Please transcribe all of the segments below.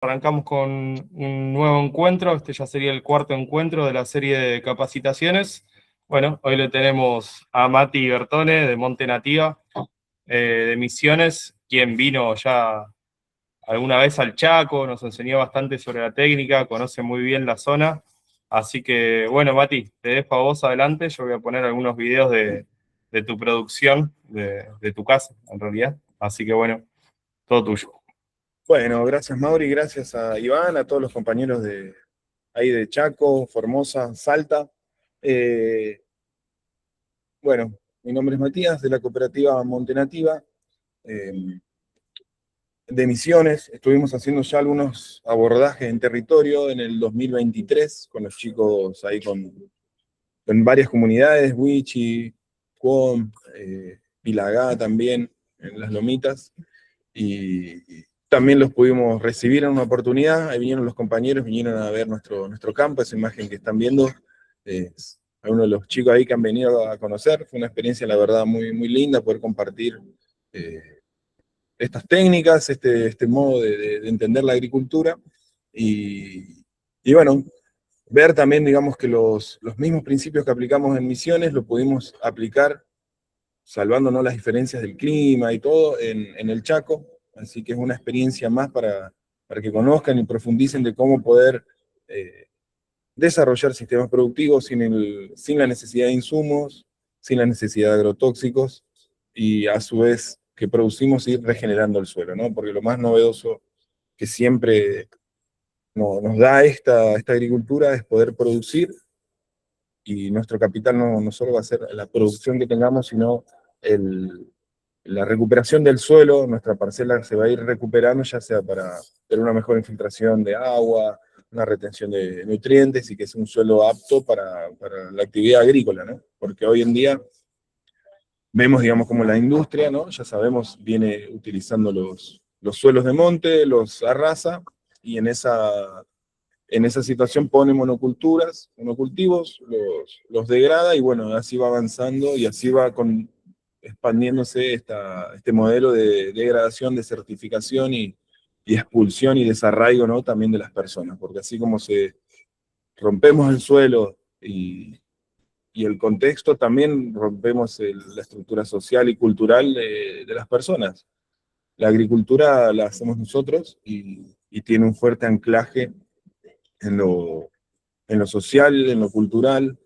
Arrancamos con un nuevo encuentro, este ya sería el cuarto encuentro de la serie de capacitaciones. Bueno, hoy le tenemos a Mati Bertone de Monte Nativa, de Misiones, quien vino ya alguna vez al Chaco, nos enseñó bastante sobre la técnica, conoce muy bien la zona. Así que, bueno, Mati, te dejo a vos adelante, yo voy a poner algunos videos de tu producción, de tu casa, en realidad. Así que, bueno, todo tuyo. Bueno, gracias Mauri, gracias a Iván, a todos los compañeros de ahí de Chaco, Formosa, Salta. Eh, bueno, mi nombre es Matías, de la cooperativa Monte Nativa, de Misiones. Estuvimos haciendo ya algunos abordajes en territorio en el 2023 con los chicos ahí con varias comunidades, Huichi, Cuom, Pilagá también, en las Lomitas. Y también los pudimos recibir en una oportunidad. Ahí vinieron los compañeros, vinieron a ver nuestro campo. Esa imagen que están viendo es a uno de los chicos ahí que han venido a conocer. Fue una experiencia, la verdad, muy, muy linda poder compartir estas técnicas, este modo de entender la agricultura. Y bueno, ver también, digamos, que los mismos principios que aplicamos en Misiones lo pudimos aplicar, salvándonos las diferencias del clima y todo, en el Chaco. Así que es una experiencia más para que conozcan y profundicen de cómo poder desarrollar sistemas productivos sin la necesidad de insumos, sin la necesidad de agrotóxicos, y a su vez que producimos ir regenerando el suelo, ¿no? Porque lo más novedoso que siempre nos da esta agricultura es poder producir, y nuestro capital no solo va a ser la producción que tengamos, sino la recuperación del suelo. Nuestra parcela se va a ir recuperando, ya sea para tener una mejor infiltración de agua, una retención de nutrientes, y que sea un suelo apto para la actividad agrícola, ¿no? Porque hoy en día vemos, digamos, como la industria, ¿no? Ya sabemos, viene utilizando los suelos de monte, los arrasa, y en esa situación pone monocultivos, los degrada, y bueno, así va avanzando y así va expandiéndose este modelo de degradación, desertificación y expulsión y desarraigo, ¿no? También de las personas, porque así como rompemos el suelo y el contexto, también rompemos la estructura social y cultural de las personas. La agricultura la hacemos nosotros y tiene un fuerte anclaje en lo social, en lo cultural,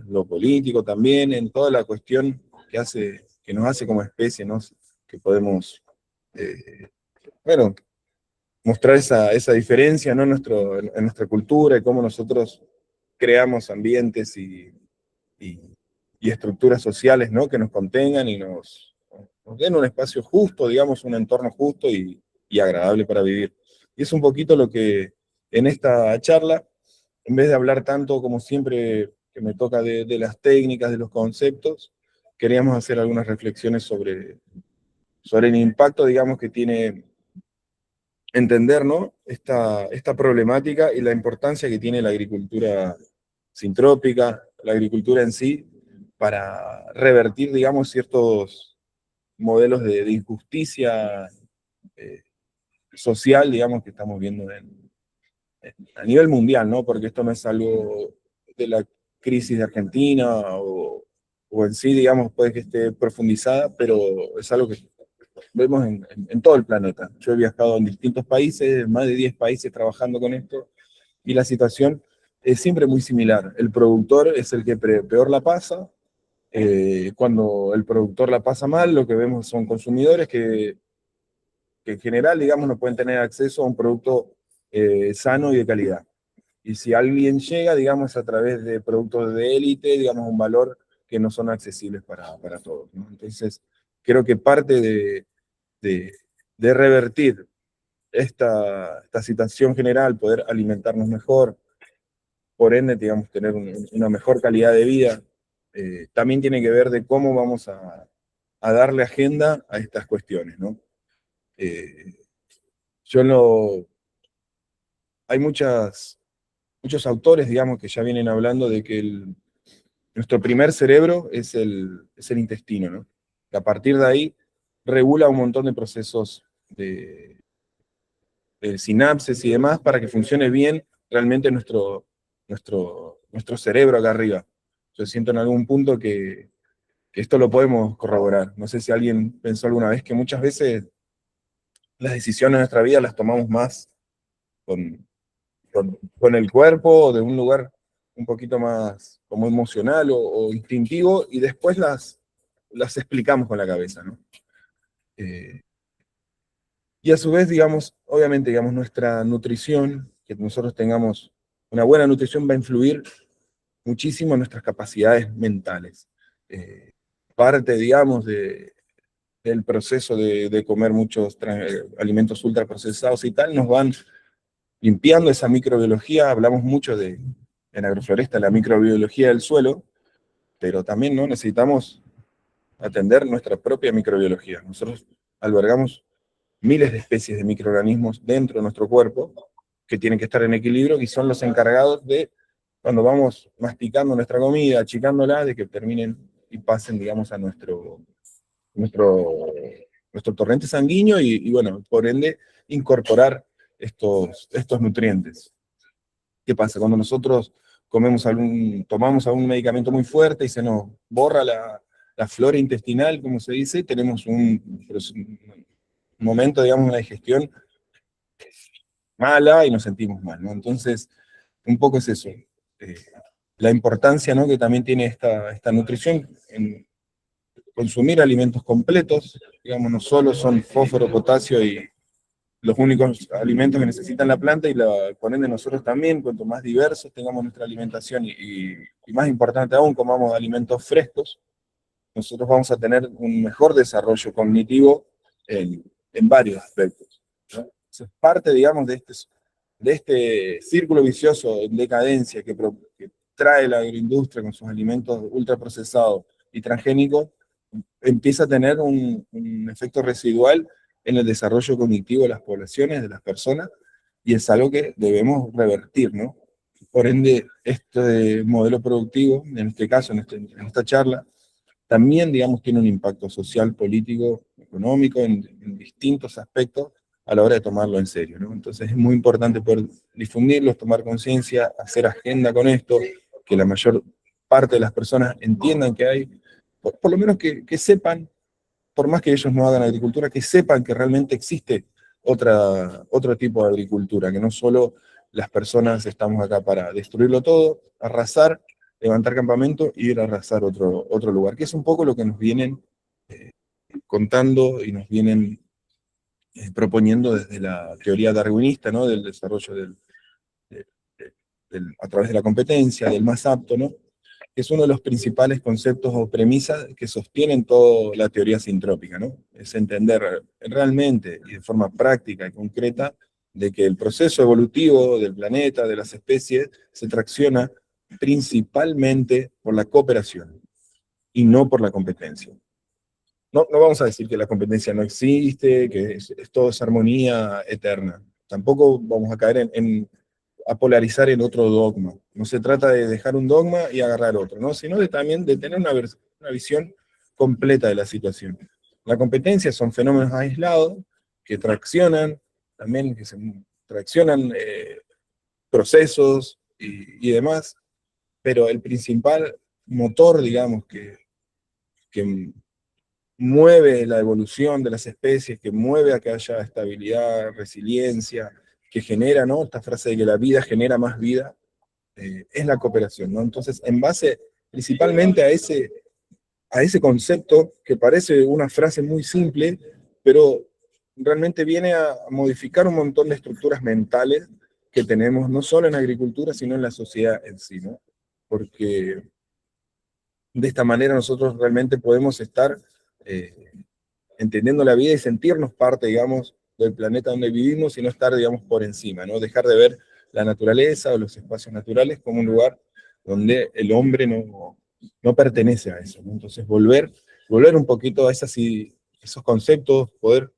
lo político también, en toda la cuestión que nos hace como especie, ¿no? Que podemos, bueno, mostrar esa diferencia, ¿no? En nuestra cultura, y cómo nosotros creamos ambientes y, y estructuras sociales, ¿no? Que nos contengan y nos den un espacio justo, digamos, un entorno justo y agradable para vivir. Y es un poquito lo que en esta charla, en vez de hablar tanto como siempre que me toca de las técnicas, de los conceptos, queríamos hacer algunas reflexiones sobre el impacto, digamos, que tiene entender, ¿no? Esta problemática y la importancia que tiene la agricultura sintrópica, la agricultura en sí, para revertir, digamos, ciertos modelos de injusticia eh, social, digamos, que estamos viendo a nivel mundial, ¿no? Porque esto no es algo de la crisis de Argentina o en sí, digamos, puede que esté profundizada, pero es algo que vemos en todo el planeta. Yo he viajado en distintos países, más de 10 países trabajando con esto, y la situación es siempre muy similar. El productor es el que peor la pasa. Cuando el productor la pasa mal, lo que vemos son consumidores que en general, digamos, no pueden tener acceso a un producto sano y de calidad. Y si alguien llega, digamos, a través de productos de élite, digamos, un valor que no son accesibles para todos, ¿no? Entonces, creo que parte de, de revertir esta situación general, poder alimentarnos mejor, por ende, digamos, tener una mejor calidad de vida, también tiene que ver de cómo vamos a darle agenda a estas cuestiones, ¿no? Eh, yo no, hay muchos autores, digamos, que ya vienen hablando de que nuestro primer cerebro es el intestino, ¿no? Que a partir de ahí regula un montón de procesos sinapsis y demás para que funcione bien realmente nuestro cerebro acá arriba. Yo siento en algún punto que esto lo podemos corroborar. No sé si alguien pensó alguna vez que muchas veces las decisiones de nuestra vida las tomamos más con el cuerpo o de un lugar un poquito más como emocional o instintivo, y después las explicamos con la cabeza, ¿no? Y a su vez, digamos, obviamente, digamos, nuestra nutrición, que nosotros tengamos una buena nutrición va a influir muchísimo en nuestras capacidades mentales. Parte, digamos, del proceso de comer muchos alimentos ultraprocesados y tal, nos van limpiando esa microbiología. Hablamos mucho en Agrofloresta, la microbiología del suelo, pero también, ¿no?, necesitamos atender nuestra propia microbiología. Nosotros albergamos miles de especies de microorganismos dentro de nuestro cuerpo que tienen que estar en equilibrio y son los encargados de, cuando vamos masticando nuestra comida, achicándola, de que terminen y pasen, digamos, a nuestro torrente sanguíneo y bueno, por ende, incorporar estos nutrientes. ¿Qué pasa? Cuando nosotros tomamos algún medicamento muy fuerte y se nos borra la flora intestinal, como se dice, tenemos un momento, digamos, de digestión mala y nos sentimos mal, ¿no? Entonces, un poco es eso. La importancia, ¿no?, que también tiene esta nutrición en consumir alimentos completos, digamos, no solo son fósforo, potasio y los únicos alimentos que necesitan la planta, y por ende nosotros también, cuanto más diversos tengamos nuestra alimentación y más importante aún, comamos alimentos frescos, nosotros vamos a tener un mejor desarrollo cognitivo en varios aspectos, ¿no? Eso es parte, digamos, de este círculo vicioso en decadencia que trae la agroindustria con sus alimentos ultraprocesados y transgénicos. Empieza a tener un efecto residual en el desarrollo cognitivo de las poblaciones, de las personas, y es algo que debemos revertir, ¿no? Por ende, este modelo productivo, en este caso, en esta charla, también, digamos, tiene un impacto social, político, económico, en distintos aspectos a la hora de tomarlo en serio, ¿no? Entonces es muy importante poder difundirlos, tomar conciencia, hacer agenda con esto, que la mayor parte de las personas entiendan que hay, por lo menos que sepan, por más que ellos no hagan agricultura, que sepan que realmente existe otro tipo de agricultura, que no solo las personas estamos acá para destruirlo todo, arrasar, levantar campamento y ir a arrasar otro lugar, que es un poco lo que nos vienen contando y nos vienen proponiendo desde la teoría darwinista, ¿no?, del desarrollo a través de la competencia, del más apto, ¿no?, que es uno de los principales conceptos o premisas que sostienen toda la teoría sintrópica, ¿no? Es entender realmente y de forma práctica y concreta de que el proceso evolutivo del planeta, de las especies, se tracciona principalmente por la cooperación y no por la competencia. No vamos a decir que la competencia no existe, que todo es armonía eterna. Tampoco vamos a caer a polarizar en otro dogma. No se trata de dejar un dogma y agarrar otro, ¿no?, sino también de tener una visión completa de la situación. La competencia son fenómenos aislados que traccionan, también que se traccionan procesos y demás, pero el principal motor, digamos, que mueve la evolución de las especies, que mueve a que haya estabilidad, resiliencia, que genera, ¿no?, esta frase de que la vida genera más vida, es la cooperación, ¿no? Entonces, en base principalmente a ese concepto, que parece una frase muy simple, pero realmente viene a modificar un montón de estructuras mentales que tenemos, no solo en agricultura, sino en la sociedad en sí, ¿no? Porque de esta manera nosotros realmente podemos estar entendiendo la vida y sentirnos parte, digamos, del planeta donde vivimos y no estar, digamos, por encima, ¿no? Dejar de ver la naturaleza o los espacios naturales como un lugar donde el hombre no pertenece a eso, ¿no? Entonces volver un poquito a esos conceptos, poder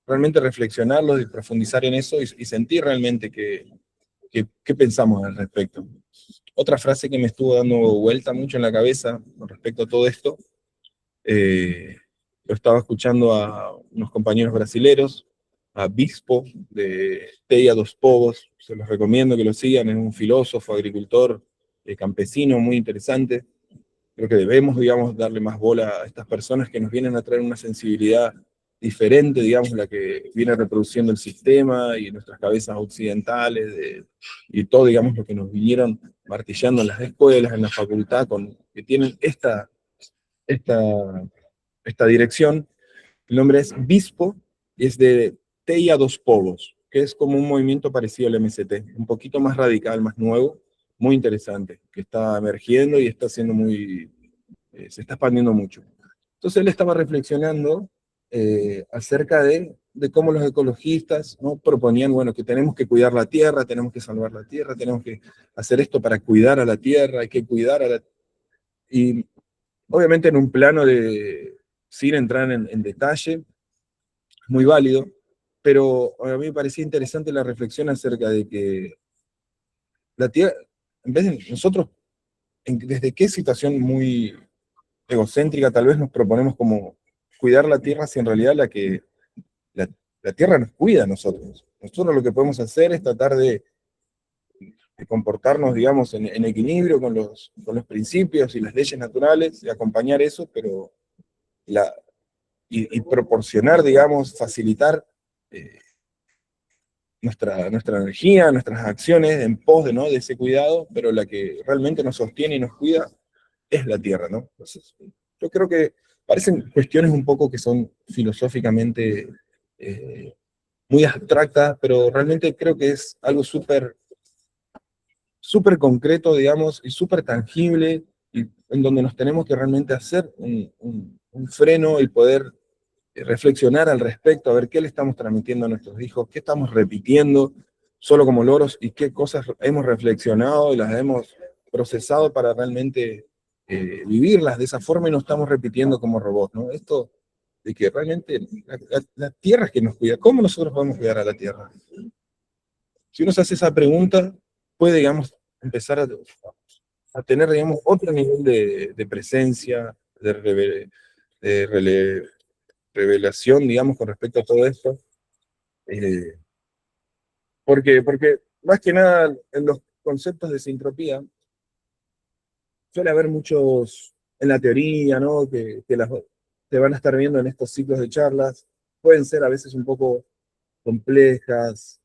realmente reflexionarlos y profundizar en eso y sentir realmente qué pensamos al respecto. Otra frase que me estuvo dando vuelta mucho en la cabeza con respecto a todo esto, lo estaba escuchando a unos compañeros brasileros a Bispo, de Teia dos Povos, se los recomiendo que lo sigan, es un filósofo, agricultor, campesino muy interesante. Creo que debemos, digamos, darle más bola a estas personas que nos vienen a traer una sensibilidad diferente, digamos, la que viene reproduciendo el sistema y nuestras cabezas occidentales, y todo, digamos, lo que nos vinieron martillando en las escuelas, en la facultad, que tienen esta, esta dirección. El nombre es Bispo y es de Teia dos Povos, que es como un movimiento parecido al MST, un poquito más radical, más nuevo, muy interesante, que está emergiendo y está siendo se está expandiendo mucho. Entonces él estaba reflexionando acerca de cómo los ecologistas, ¿no?, proponían, bueno, que tenemos que cuidar la tierra, tenemos que salvar la tierra, tenemos que hacer esto para cuidar a la tierra, hay que cuidar a la... Y obviamente en un plano sin entrar en detalle, muy válido, pero a mí me parecía interesante la reflexión acerca de que la tierra, en vez de nosotros, desde qué situación muy egocéntrica tal vez nos proponemos como cuidar la tierra, si en realidad la, la tierra nos cuida a nosotros. Nosotros lo que podemos hacer es tratar de comportarnos, digamos, en equilibrio con los principios y las leyes naturales, y acompañar eso, pero y proporcionar, digamos, facilitar nuestra energía, nuestras acciones en pos de, ¿no?, de ese cuidado, pero la que realmente nos sostiene y nos cuida es la tierra, ¿no? Entonces, yo creo que parecen cuestiones un poco que son filosóficamente muy abstractas, pero realmente creo que es algo súper concreto, digamos, y súper tangible, y en donde nos tenemos que realmente hacer un freno y poder reflexionar al respecto, a ver qué le estamos transmitiendo a nuestros hijos, qué estamos repitiendo solo como loros y qué cosas hemos reflexionado y las hemos procesado para realmente vivirlas de esa forma y no estamos repitiendo como robots, ¿no? Esto de que realmente la tierra es que nos cuida. ¿Cómo nosotros podemos cuidar a la tierra? Si uno se hace esa pregunta, puede, digamos, empezar a tener, digamos, otro nivel de presencia, de revelación, digamos, con respecto a todo esto. Eh, porque más que nada en los conceptos de sintropía suele haber muchos en la teoría, ¿no?, que te van a estar viendo en estos ciclos de charlas, pueden ser a veces un poco complejas,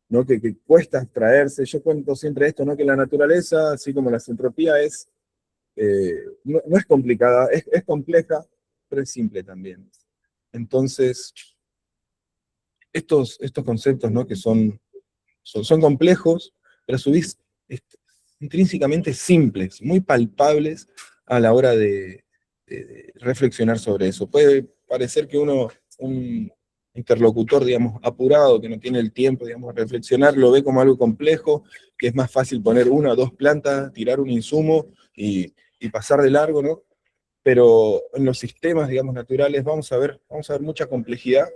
¿no?, que cuesta extraerse. Yo cuento siempre esto, ¿no?, que la naturaleza, así como la sintropía, no es complicada, es compleja, pero es simple también. Entonces, estos conceptos, ¿no?, que son complejos, pero a su vez intrínsecamente simples, muy palpables a la hora de reflexionar sobre eso. Puede parecer que un interlocutor, digamos, apurado, que no tiene el tiempo, digamos, de reflexionar, lo ve como algo complejo, que es más fácil poner una o dos plantas, tirar un insumo y pasar de largo, ¿no? Pero en los sistemas, digamos, naturales vamos a ver mucha complejidad,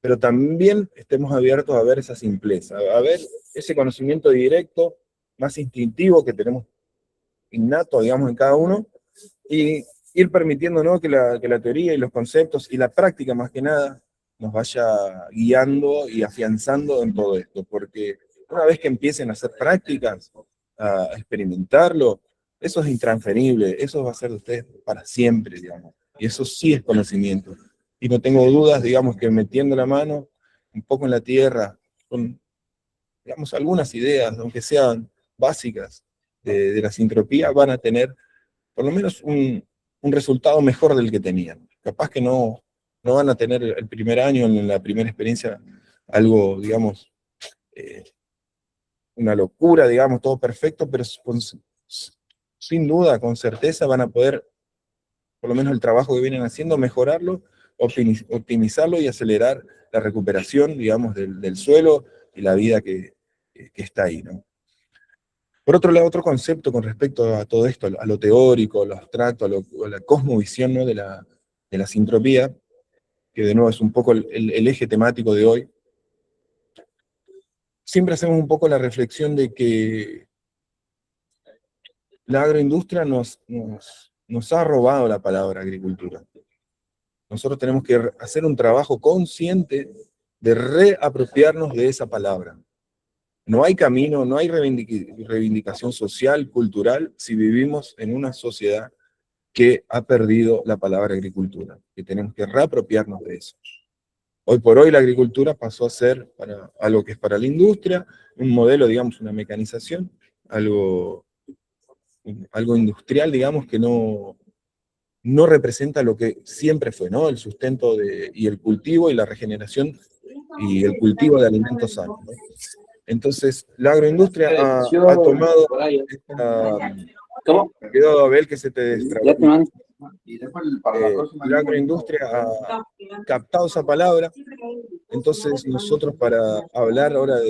pero también estemos abiertos a ver esa simpleza, a ver ese conocimiento directo, más instintivo que tenemos innato, digamos, en cada uno, y ir permitiendo, ¿no?, que la teoría y los conceptos y la práctica, más que nada, nos vaya guiando y afianzando en todo esto, porque una vez que empiecen a hacer prácticas, a experimentarlo, eso es intransferible, eso va a ser de ustedes para siempre, digamos, y eso sí es conocimiento. Y no tengo dudas, digamos, que metiendo la mano un poco en la tierra, con, digamos, algunas ideas, aunque sean básicas, de la sintropía, van a tener por lo menos un resultado mejor del que tenían. Capaz que no van a tener el primer año, en la primera experiencia, algo, digamos, eh, una locura, digamos, todo perfecto, pero sin duda, con certeza van a poder, por lo menos el trabajo que vienen haciendo, mejorarlo, optimizarlo y acelerar la recuperación, digamos, del suelo y la vida que está ahí, ¿no? Por otro lado, otro concepto con respecto a todo esto, a lo teórico, a lo abstracto, a la cosmovisión, ¿no?, de la sintropía, que de nuevo es un poco el eje temático de hoy, siempre hacemos un poco la reflexión de que la agroindustria nos ha robado la palabra agricultura. Nosotros tenemos que hacer un trabajo consciente de reapropiarnos de esa palabra. No hay camino, no hay reivindicación social, cultural, si vivimos en una sociedad que ha perdido la palabra agricultura, que tenemos que reapropiarnos de eso. Hoy por hoy la agricultura pasó a ser algo que es para la industria, un modelo, digamos, una mecanización, algo industrial, digamos, que no representa lo que siempre fue, ¿no? El sustento y el cultivo y la regeneración y el cultivo de alimentos sanos, ¿no? Entonces, la agroindustria ha tomado esta... Cuidado, Abel, que se te destrabó. La agroindustria ha captado esa palabra, entonces nosotros para hablar ahora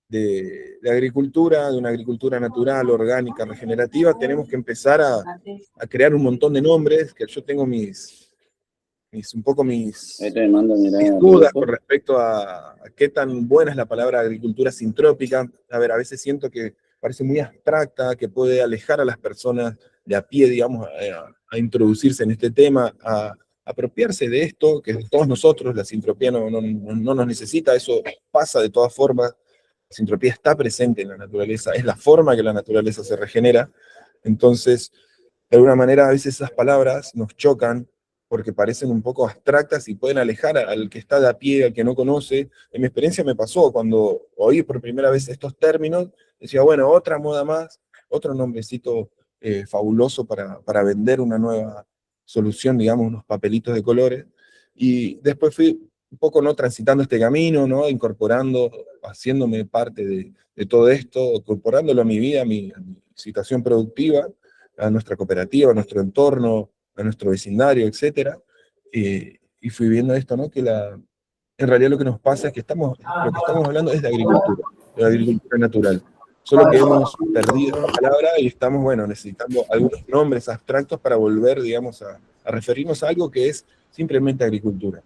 de agricultura, de una agricultura natural, orgánica, regenerativa, tenemos que empezar a crear un montón de nombres, que yo tengo mis dudas con respecto a qué tan buena es la palabra agricultura sintrópica. A ver, a veces siento que parece muy abstracta, que puede alejar a las personas de a pie, digamos, a introducirse en este tema, a apropiarse de esto, que todos nosotros, la sintropía no nos necesita, eso pasa de todas formas. La sintropía está presente en la naturaleza, es la forma que la naturaleza se regenera. Entonces, de alguna manera, a veces esas palabras nos chocan porque parecen un poco abstractas y pueden alejar al que está de a pie, al que no conoce. En mi experiencia me pasó cuando oí por primera vez estos términos, decía, bueno, otra moda más, otro nombrecito fabuloso para vender una nueva solución, digamos, unos papelitos de colores. Y después fui un poco no transitando este camino, ¿no? Incorporando, haciéndome parte de todo esto, incorporándolo a mi vida, a mi situación productiva, a nuestra cooperativa, a nuestro entorno, a nuestro vecindario, etc. Y fui viendo esto, ¿no? Que en realidad lo que nos pasa es que lo que estamos hablando es de agricultura natural. Solo que hemos perdido la palabra y estamos, bueno, necesitando algunos nombres abstractos para volver, digamos, a referirnos a algo que es simplemente agricultura.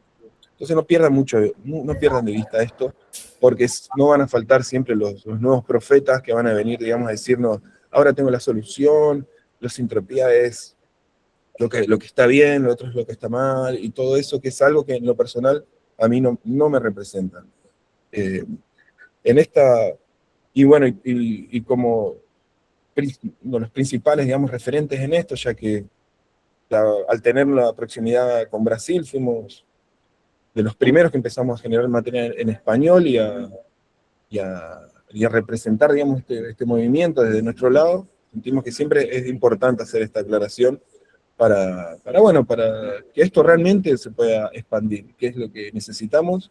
Entonces no pierdan de vista esto, porque no van a faltar siempre los nuevos profetas que van a venir, digamos, a decirnos, ahora tengo la solución, la sintropía es lo que está bien, lo otro es lo que está mal, y todo eso que es algo que en lo personal a mí no me representa. En esta, y bueno, y como los principales, digamos, referentes en esto, ya que al tener la proximidad con Brasil, fuimos de los primeros que empezamos a generar material en español y a representar, digamos, este movimiento desde nuestro lado. Sentimos que siempre es importante hacer esta aclaración para que esto realmente se pueda expandir, que es lo que necesitamos,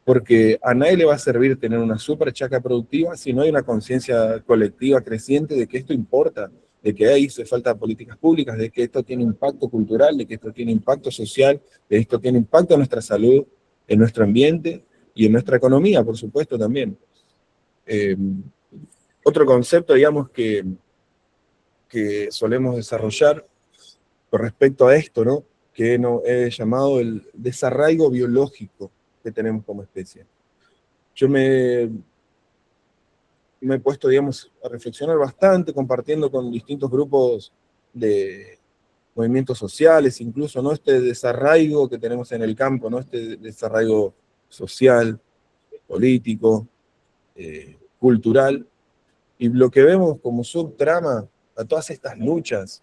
porque a nadie le va a servir tener una super chaca productiva si no hay una conciencia colectiva creciente de que esto importa, de que ahí hace falta políticas públicas, de que esto tiene impacto cultural, de que esto tiene impacto social, de que esto tiene impacto en nuestra salud, en nuestro ambiente y en nuestra economía, por supuesto, también. Otro concepto, digamos, que solemos desarrollar con respecto a esto, ¿no? Que he llamado el desarraigo biológico que tenemos como especie. Yo me he puesto, digamos, a reflexionar bastante, compartiendo con distintos grupos de movimientos sociales, incluso, ¿no? Este desarraigo que tenemos en el campo, ¿no? Este desarraigo social, político, cultural, y lo que vemos como subtrama a todas estas luchas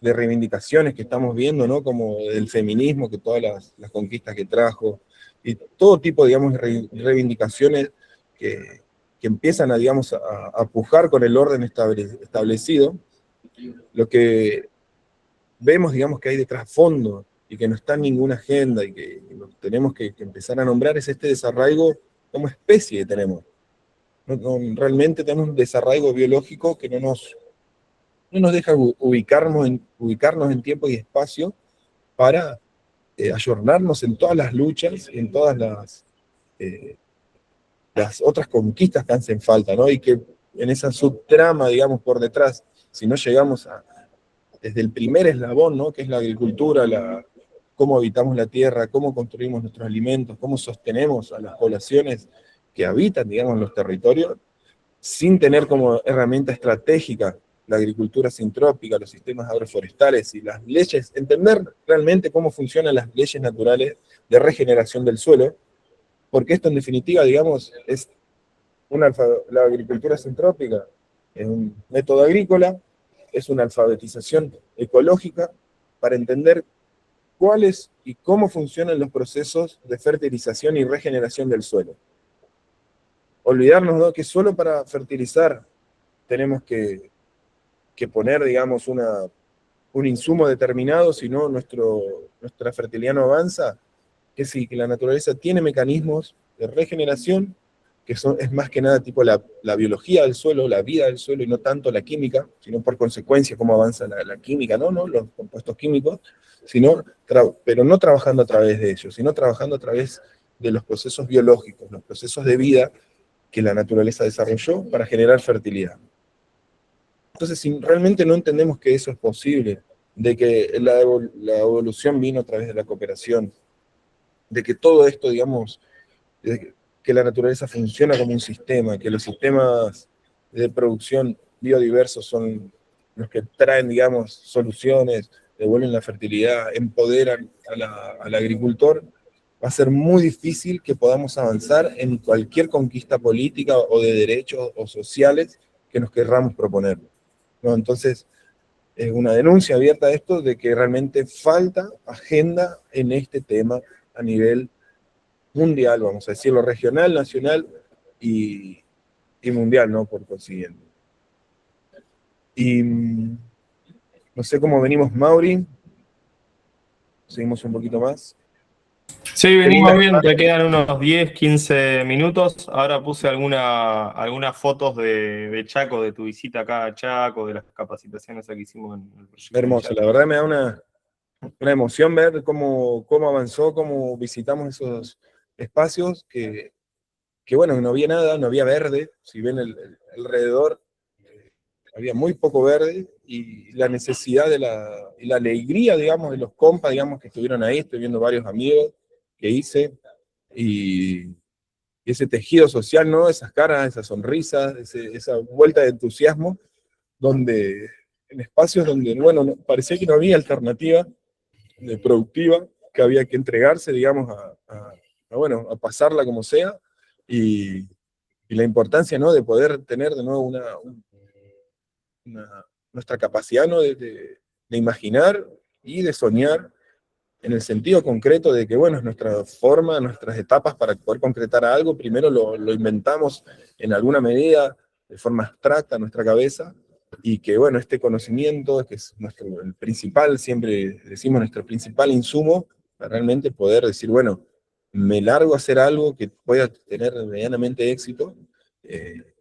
de reivindicaciones que estamos viendo, ¿no? Como el feminismo, que todas las conquistas que trajo, y todo tipo, digamos, de reivindicaciones que empiezan a, digamos, a pujar con el orden establecido. Lo que vemos, digamos, que hay de trasfondo y que no está en ninguna agenda y que tenemos que empezar a nombrar es este desarraigo como especie que tenemos. Realmente tenemos un desarraigo biológico que no nos deja ubicarnos en tiempo y espacio para ayornarnos en todas las luchas, en todas las otras conquistas que hacen falta, ¿no? Y que en esa subtrama, digamos, por detrás, si no llegamos desde el primer eslabón, ¿no? Que es la agricultura, cómo habitamos la tierra, cómo construimos nuestros alimentos, cómo sostenemos a las poblaciones que habitan, digamos, en los territorios, sin tener como herramienta estratégica la agricultura sintrópica, los sistemas agroforestales y las leyes, entender realmente cómo funcionan las leyes naturales de regeneración del suelo, porque esto en definitiva, digamos, es la agricultura sintrópica, es un método agrícola, es una alfabetización ecológica para entender cuáles y cómo funcionan los procesos de fertilización y regeneración del suelo. Olvidarnos, ¿no?, que solo para fertilizar tenemos que poner, digamos, un insumo determinado, si no nuestra fertilidad no avanza, que sí, que la naturaleza tiene mecanismos de regeneración, que es más que nada tipo la biología del suelo, la vida del suelo, y no tanto la química, sino por consecuencia cómo avanza la química, ¿no? Los compuestos químicos, pero no trabajando a través de ellos, sino trabajando a través de los procesos biológicos, los procesos de vida que la naturaleza desarrolló para generar fertilidad. Entonces, si realmente no entendemos que eso es posible, de que la evolución vino a través de la cooperación, de que todo esto, digamos, que la naturaleza funciona como un sistema, que los sistemas de producción biodiversos son los que traen, digamos, soluciones, devuelven la fertilidad, empoderan al agricultor, va a ser muy difícil que podamos avanzar en cualquier conquista política o de derechos o sociales que nos querramos proponer, ¿no? Entonces, es una denuncia abierta a esto de que realmente falta agenda en este tema a nivel mundial, vamos a decirlo, regional, nacional y mundial, ¿no? Por consiguiente. Y no sé cómo venimos, Mauri. Seguimos un poquito más. Sí, Qué linda venimos bien, te imagen. quedan unos 10, 15 minutos. Ahora puse algunas fotos de Chaco, de tu visita acá a Chaco, de las capacitaciones que hicimos en el proyecto de Hermoso, Chaco. la verdad me da una emoción ver cómo avanzó, cómo visitamos esos espacios que bueno, no había nada, no había verde. Si ven alrededor, había muy poco verde, y la necesidad y la alegría, digamos, de los compas, digamos, que estuvieron ahí. Estoy viendo varios amigos que hice, y ese tejido social, ¿no? Esas caras, esas sonrisas, esa vuelta de entusiasmo, en espacios donde, bueno, parecía que no había alternativa productiva, que había que entregarse, digamos, bueno, a pasarla como sea, y, y la importancia, ¿no?, de poder tener de nuevo nuestra capacidad, ¿no?, de imaginar y de soñar, en el sentido concreto de que, bueno, es nuestra forma, nuestras etapas para poder concretar algo. Primero lo inventamos en alguna medida, de forma abstracta, en nuestra cabeza, y que, bueno, este conocimiento, que es el principal, siempre decimos, nuestro principal insumo, para realmente poder decir, bueno, me largo a hacer algo que pueda tener medianamente éxito, eh,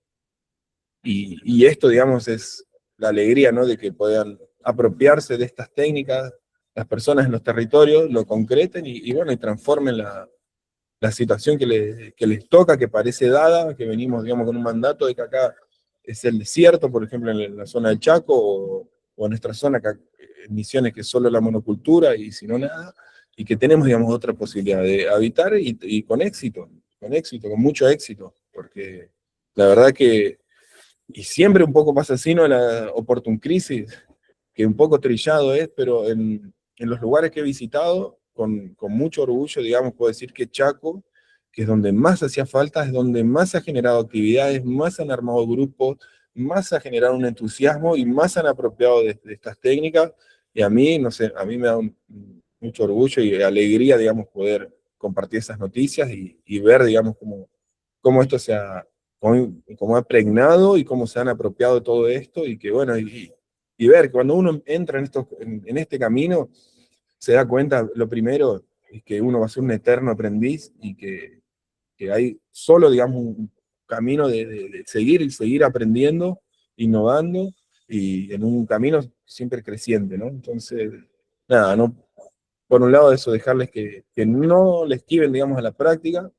y esto, digamos, es la alegría, ¿no?, de que puedan apropiarse de estas técnicas las personas en los territorios, lo concreten bueno, y transformen la situación que les toca, que parece dada, que venimos, digamos, con un mandato de que acá es el desierto, por ejemplo, en la zona del Chaco, o en nuestra zona, acá, en Misiones, que es solo la monocultura y si no nada, y que tenemos, digamos, otra posibilidad de habitar, y con éxito, con mucho éxito, porque la verdad que, y siempre un poco pasa así, ¿no?, la Oportun Crisis, que un poco trillado es, pero en los lugares que he visitado, con mucho orgullo, digamos, puedo decir que Chaco, que es donde más hacía falta, es donde más se ha generado actividades, más han armado grupos, más se ha generado un entusiasmo, y más han apropiado de estas técnicas, y a mí, no sé, a mí me da mucho orgullo y alegría, digamos, poder compartir esas noticias, y ver, digamos, cómo esto cómo ha pregnado, y cómo se han apropiado de todo esto, y que, bueno, y ver que cuando uno entra en este camino, se da cuenta, lo primero, es que uno va a ser un eterno aprendiz, y que hay solo, digamos, un camino de seguir y seguir aprendiendo, innovando, y en un camino siempre creciente, ¿no? Entonces, nada, no, por un lado eso, dejarles que no les esquiven, digamos, a la práctica,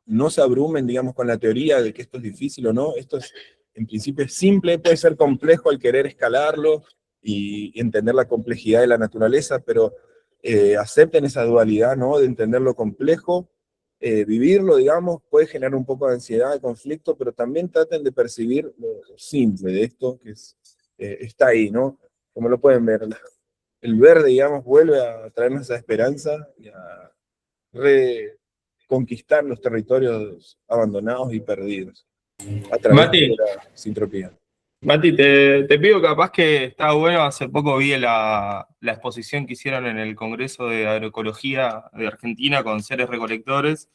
no se abrumen, digamos, con la teoría de que esto es difícil o no. Esto es, en principio, es simple, puede ser complejo al querer escalarlo y entender la complejidad de la naturaleza, pero acepten esa dualidad, ¿no?, de entender lo complejo, vivirlo, digamos, puede generar un poco de ansiedad, de conflicto, pero también traten de percibir lo simple de esto, que es está ahí, ¿no? Como lo pueden ver, el verde, digamos, vuelve a traernos esa esperanza y a reconquistar los territorios abandonados y perdidos a través de Mati, la sintropía. Mati, te pido capaz que está bueno, hace poco vi la exposición que hicieron en el Congreso de Agroecología de Argentina con seres recolectores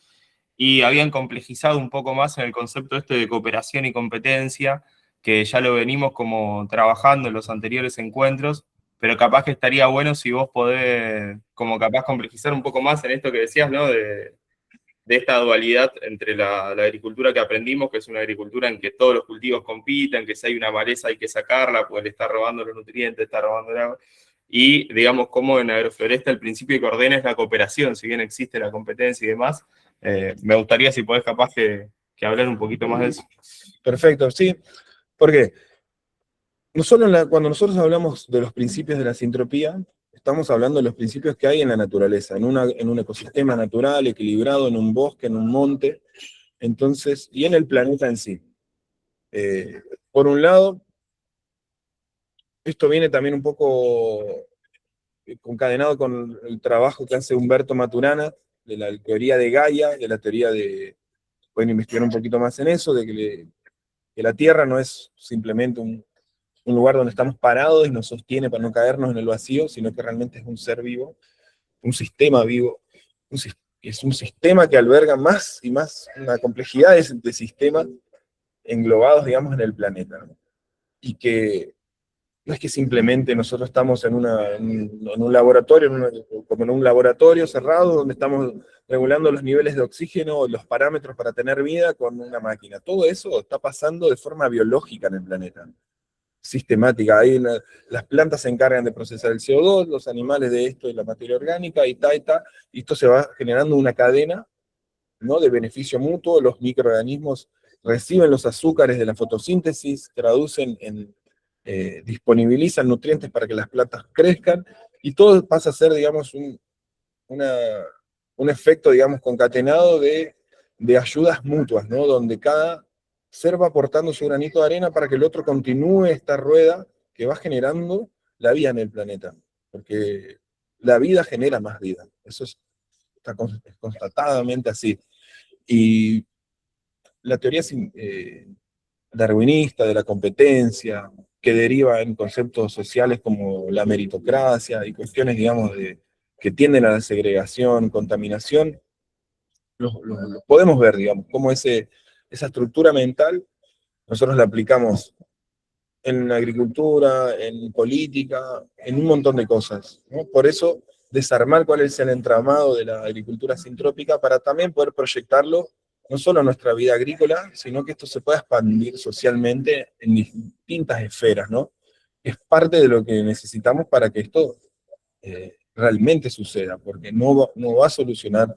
y habían complejizado un poco más en el concepto este de cooperación y competencia, que ya lo venimos como trabajando en los anteriores encuentros, pero capaz que estaría bueno si vos podés como capaz complejizar un poco más en esto que decías, ¿no? De esta dualidad entre la agricultura que aprendimos, que es una agricultura en que todos los cultivos compiten, que si hay una maleza hay que sacarla, porque le está robando los nutrientes, está robando el agua, y digamos cómo en Agrofloresta el principio que ordena es la cooperación, si bien existe la competencia y demás, me gustaría si podés capaz que hablar un poquito más de eso. Perfecto, sí, porque no solo cuando nosotros hablamos de los principios de la sintropía, estamos hablando de los principios que hay en la naturaleza, en un ecosistema natural, equilibrado, en un bosque, en un monte, entonces, y en el planeta en sí. Por un lado, esto viene también un poco concadenado con el trabajo que hace Humberto Maturana, de la teoría de Gaia, de la teoría de, pueden investigar un poquito más en eso, de que la Tierra no es simplemente un lugar donde estamos parados y nos sostiene para no caernos en el vacío, sino que realmente es un ser vivo, un sistema vivo, es un sistema que alberga más y más una complejidad de sistemas englobados, digamos, en el planeta, ¿no? Y que no es que simplemente nosotros estamos en un laboratorio, como en un laboratorio cerrado, donde estamos regulando los niveles de oxígeno, los parámetros para tener vida con una máquina. Todo eso está pasando de forma biológica en el planeta, sistemática. Ahí las plantas se encargan de procesar el CO2, los animales de esto y la materia orgánica, y esto se va generando una cadena, ¿no?, de beneficio mutuo. Los microorganismos reciben los azúcares de la fotosíntesis, traducen disponibilizan nutrientes para que las plantas crezcan, y todo pasa a ser, digamos, una, un efecto, digamos, concatenado de ayudas mutuas, ¿no? Donde cada ser va aportando su granito de arena para que el otro continúe esta rueda que va generando la vida en el planeta. Porque la vida genera más vida. Eso está constatadamente así. Y la teoría darwinista de la competencia, que deriva en conceptos sociales como la meritocracia y cuestiones, digamos, que tienden a la segregación, contaminación, lo podemos ver, digamos, cómo esa estructura mental nosotros la aplicamos en agricultura, en política, en un montón de cosas, ¿no? Por eso, desarmar cuál es el entramado de la agricultura sintrópica para también poder proyectarlo no solo a nuestra vida agrícola, sino que esto se pueda expandir socialmente en distintas esferas, ¿no? Es parte de lo que necesitamos para que esto realmente suceda, porque no va a solucionar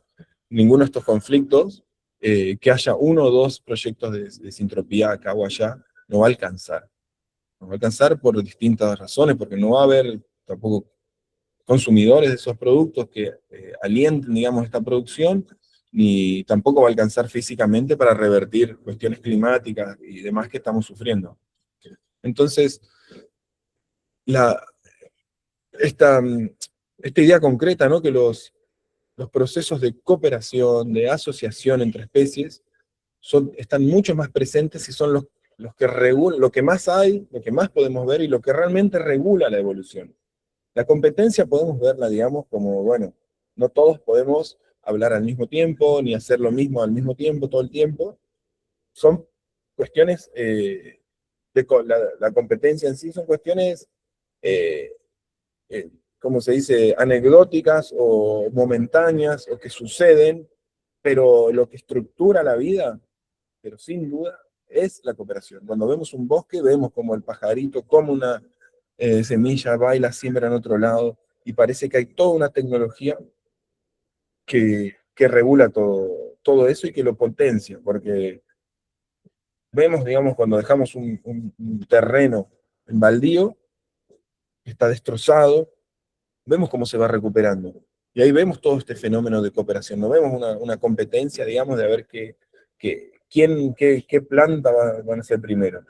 ninguno de estos conflictos, que haya uno o dos proyectos de sintropía acá o allá, no va a alcanzar. No va a alcanzar por distintas razones, porque no va a haber tampoco consumidores de esos productos que alienten, digamos, esta producción, ni tampoco va a alcanzar físicamente para revertir cuestiones climáticas y demás que estamos sufriendo. Entonces, la, esta, esta idea concreta, ¿no?, que los procesos de cooperación, de asociación entre especies, están mucho más presentes y son los que regulan, lo que más hay, lo que más podemos ver y lo que realmente regula la evolución. La competencia podemos verla, digamos, como, bueno, no todos podemos hablar al mismo tiempo, ni hacer lo mismo al mismo tiempo, todo el tiempo. Son cuestiones, la competencia en sí son cuestiones, eh, como se dice, anecdóticas o momentáneas, o que suceden, pero lo que estructura la vida, pero sin duda, es la cooperación. Cuando vemos un bosque, vemos como el pajarito, como una semilla baila, siembra en otro lado, y parece que hay toda una tecnología que regula todo eso y que lo potencia, porque vemos, digamos, cuando dejamos un terreno en baldío, que está destrozado, vemos cómo se va recuperando. Y ahí vemos todo este fenómeno de cooperación, no vemos una competencia, digamos, de a ver qué planta van a ser primero.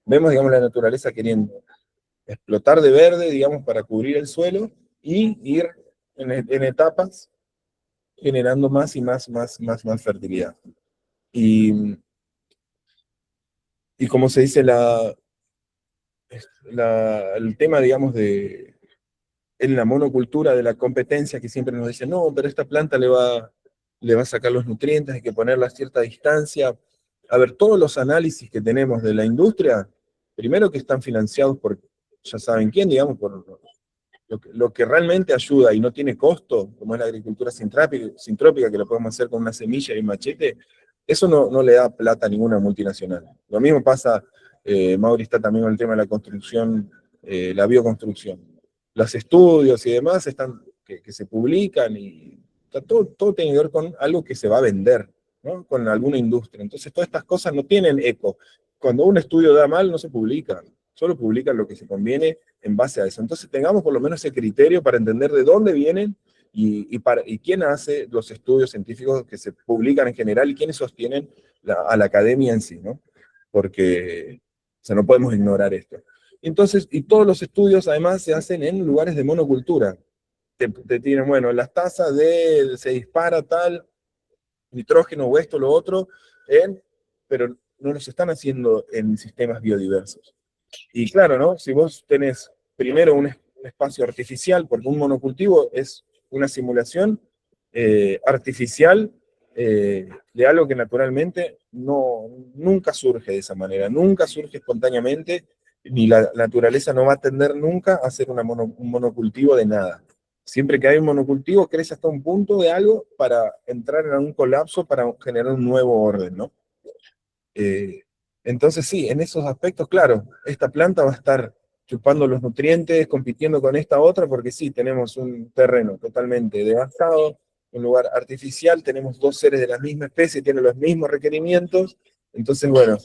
Vemos, digamos, la naturaleza queriendo explotar de verde, digamos, para cubrir el suelo y ir en etapas generando más y más fertilidad. Y, y como se dice, el tema, digamos, en la monocultura de la competencia, que siempre nos dicen, no, pero esta planta le va a sacar los nutrientes, hay que ponerla a cierta distancia. A ver, todos los análisis que tenemos de la industria, primero que están financiados por, ya saben quién, digamos, por lo que realmente ayuda y no tiene costo, como es la agricultura sintrópica, que lo podemos hacer con una semilla y un machete, eso no le da plata a ninguna multinacional. Lo mismo pasa, Mauri está también con el tema de la construcción, la bioconstrucción. Los estudios y demás que se publican y todo tiene que ver con algo que se va a vender, ¿no? Con alguna industria. Entonces todas estas cosas no tienen eco. Cuando un estudio da mal, no se publica, solo publican lo que se conviene en base a eso. Entonces tengamos por lo menos ese criterio para entender de dónde vienen y quién hace los estudios científicos que se publican en general y quiénes sostienen a la academia en sí, ¿no? Porque o sea, no podemos ignorar esto. Entonces, y todos los estudios además se hacen en lugares de monocultura. Te tienen, bueno, las tasas se dispara tal, nitrógeno o esto, lo otro, pero no los están haciendo en sistemas biodiversos. Y claro, ¿no? Si vos tenés primero un espacio artificial, porque un monocultivo es una simulación artificial de algo que naturalmente nunca surge de esa manera, nunca surge espontáneamente, ni la naturaleza no va a tender nunca a hacer un monocultivo de nada. Siempre que hay un monocultivo, crece hasta un punto de algo para entrar en un colapso, para generar un nuevo orden, ¿no? Eh, entonces sí, en esos aspectos, claro, esta planta va a estar chupando los nutrientes, compitiendo con esta otra, porque sí, tenemos un terreno totalmente devastado, un lugar artificial, tenemos dos seres de la misma especie, tienen los mismos requerimientos, entonces bueno,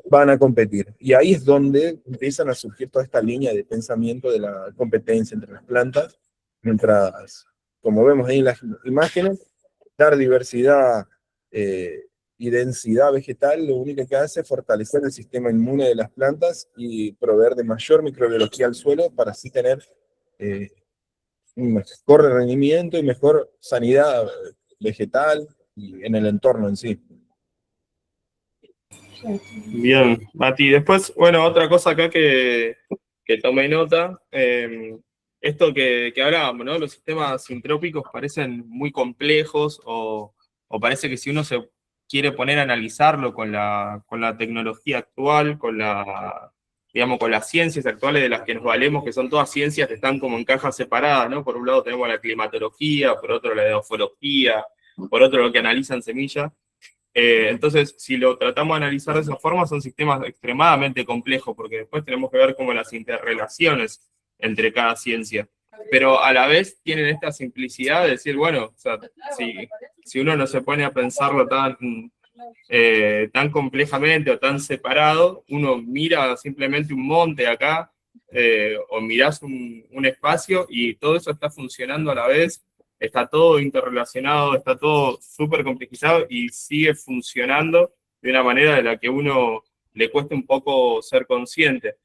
van a competir. Y ahí es donde empiezan a surgir toda esta línea de pensamiento de la competencia entre las plantas, mientras, como vemos ahí en las imágenes, dar diversidad y densidad vegetal, lo único que hace es fortalecer el sistema inmune de las plantas y proveer de mayor microbiología al suelo para así tener eh, un mejor rendimiento y mejor sanidad vegetal y en el entorno en sí. Bien, Mati. Después, bueno, otra cosa acá que tomé nota, esto que hablábamos, ¿no? Los sistemas sintrópicos parecen muy complejos o parece que si uno se quiere poner a analizarlo con la tecnología actual, digamos, con las ciencias actuales de las que nos valemos, que son todas ciencias que están como en cajas separadas, ¿no? Por un lado tenemos la climatología, por otro la edofología, por otro lo que analizan semillas. Entonces, si lo tratamos de analizar de esa forma, son sistemas extremadamente complejos, porque después tenemos que ver como las interrelaciones entre cada ciencia. Pero a la vez tienen esta simplicidad de decir, bueno, o sea, si uno no se pone a pensarlo tan complejamente o tan separado, uno mira simplemente un monte acá, o mirás un espacio y todo eso está funcionando a la vez, está todo interrelacionado, está todo súper complejizado y sigue funcionando de una manera de la que uno le cuesta un poco ser consciente.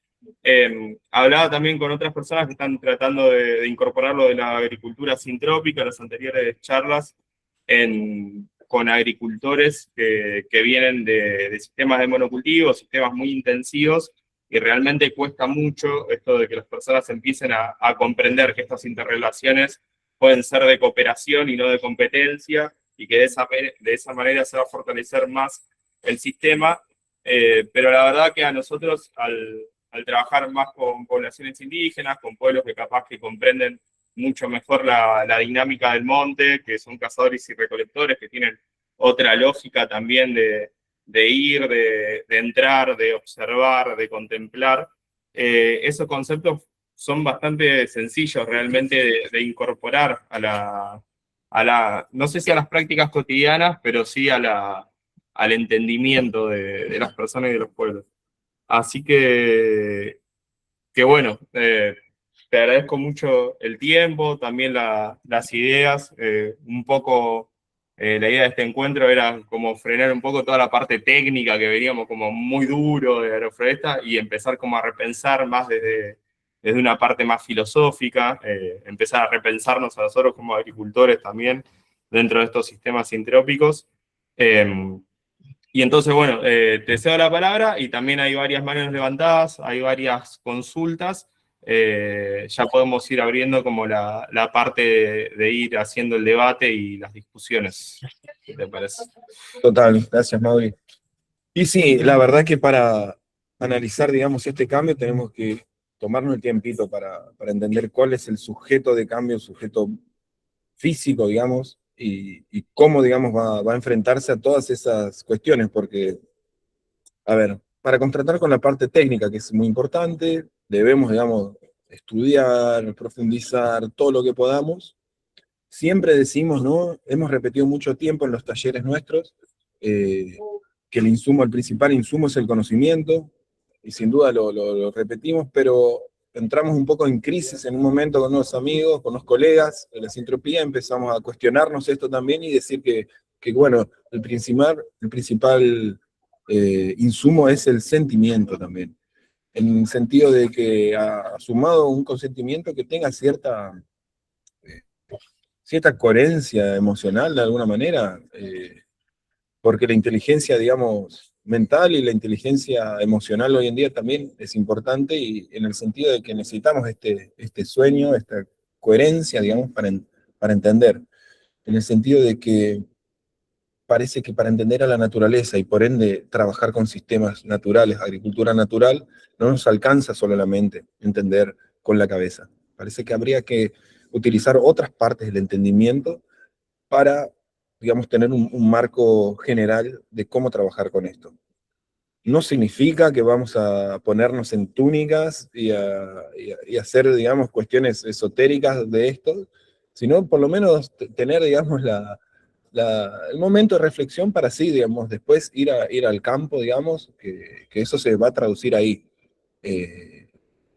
Hablaba también con otras personas que están tratando de incorporar lo de la agricultura sintrópica, las anteriores charlas, con agricultores que vienen de sistemas de monocultivo, sistemas muy intensivos, y realmente cuesta mucho esto de que las personas empiecen a comprender que estas interrelaciones pueden ser de cooperación y no de competencia, y que de esa manera se va a fortalecer más el sistema. Pero la verdad que a nosotros, al trabajar más con poblaciones indígenas, con pueblos que capaz que comprenden mucho mejor la dinámica del monte, que son cazadores y recolectores, que tienen otra lógica también de ir, de entrar, de observar, de contemplar. Esos conceptos son bastante sencillos realmente de incorporar no sé si a las prácticas cotidianas, pero sí al entendimiento de las personas y de los pueblos. Así que bueno, te agradezco mucho el tiempo, también las ideas, un poco la idea de este encuentro era como frenar un poco toda la parte técnica que veníamos como muy duro de Agroforesta y empezar como a repensar más desde una parte más filosófica, empezar a repensarnos a nosotros como agricultores también dentro de estos sistemas sintrópicos. Y entonces, bueno, te cedo la palabra y también hay varias manos levantadas, hay varias consultas. Ya podemos ir abriendo como la parte de ir haciendo el debate y las discusiones. ¿Qué te parece? Total, gracias, Mauri. Y sí, la verdad que para analizar, digamos, este cambio tenemos que tomarnos el tiempito para entender cuál es el sujeto de cambio, el sujeto físico, digamos, y cómo, digamos, va a enfrentarse a todas esas cuestiones, porque, a ver, para contratar con la parte técnica, que es muy importante, debemos, digamos, estudiar, profundizar todo lo que podamos. Siempre decimos, ¿no? Hemos repetido mucho tiempo en los talleres nuestros, que el principal insumo es el conocimiento, y sin duda lo repetimos, pero entramos un poco en crisis en un momento con unos amigos, con unos colegas de la sintropía, empezamos a cuestionarnos esto también y decir que bueno, el principal insumo es el sentimiento también, en el sentido de que ha sumado un consentimiento que tenga cierta coherencia emocional de alguna manera, porque la inteligencia, digamos, mental y la inteligencia emocional hoy en día también es importante, y en el sentido de que necesitamos este sueño, esta coherencia, digamos, para entender, en el sentido de que parece que para entender a la naturaleza y por ende trabajar con sistemas naturales, agricultura natural, no nos alcanza solamente entender con la cabeza. Parece que habría que utilizar otras partes del entendimiento para, digamos, tener un marco general de cómo trabajar con esto. No significa que vamos a ponernos en túnicas y hacer, digamos, cuestiones esotéricas de esto, sino por lo menos tener, digamos, el momento de reflexión para sí, digamos, después ir al campo, digamos, que eso se va a traducir ahí. eh,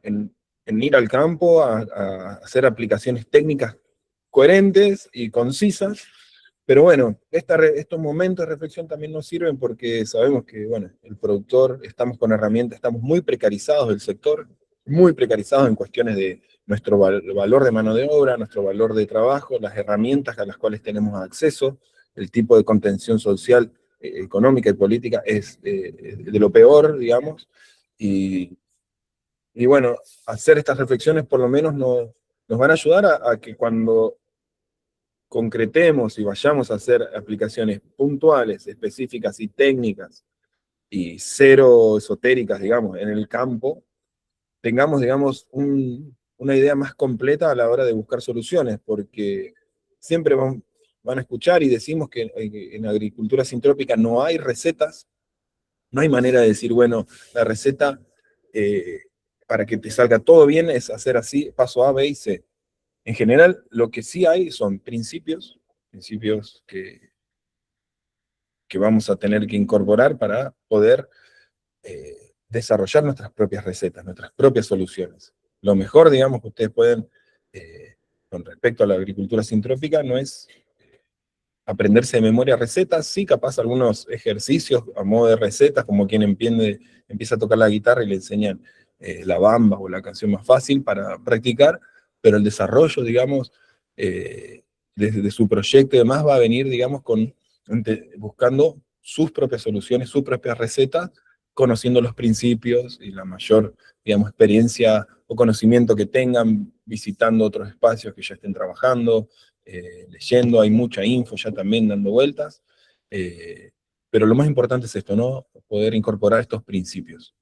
en, en ir al campo a hacer aplicaciones técnicas coherentes y concisas, pero bueno, estos momentos de reflexión también nos sirven porque sabemos que, bueno, el productor, estamos con herramientas, estamos muy precarizados del sector, muy precarizados en cuestiones de nuestro valor de mano de obra, nuestro valor de trabajo, las herramientas a las cuales tenemos acceso, el tipo de contención social, económica y política es de lo peor, digamos, y, y bueno, hacer estas reflexiones por lo menos nos van a ayudar a que cuando concretemos y vayamos a hacer aplicaciones puntuales, específicas y técnicas, y cero esotéricas, digamos, en el campo, tengamos, digamos, una idea más completa a la hora de buscar soluciones, porque siempre van a escuchar y decimos que en agricultura sintrópica no hay recetas, no hay manera de decir, bueno, la receta para que te salga todo bien es hacer así, paso A, B y C. En general, lo que sí hay son principios que vamos a tener que incorporar para poder desarrollar nuestras propias recetas, nuestras propias soluciones. Lo mejor, digamos, que ustedes pueden, con respecto a la agricultura sintrópica, no es aprenderse de memoria recetas, sí, capaz algunos ejercicios a modo de recetas, como quien empieza a tocar la guitarra y le enseñan la bamba o la canción más fácil para practicar, pero el desarrollo, digamos, desde su proyecto y demás va a venir, digamos, buscando sus propias soluciones, sus propias recetas, conociendo los principios y la mayor, digamos, experiencia o conocimiento que tengan, visitando otros espacios que ya estén trabajando, leyendo, hay mucha info ya también dando vueltas, pero lo más importante es esto, ¿no? Poder incorporar estos principios.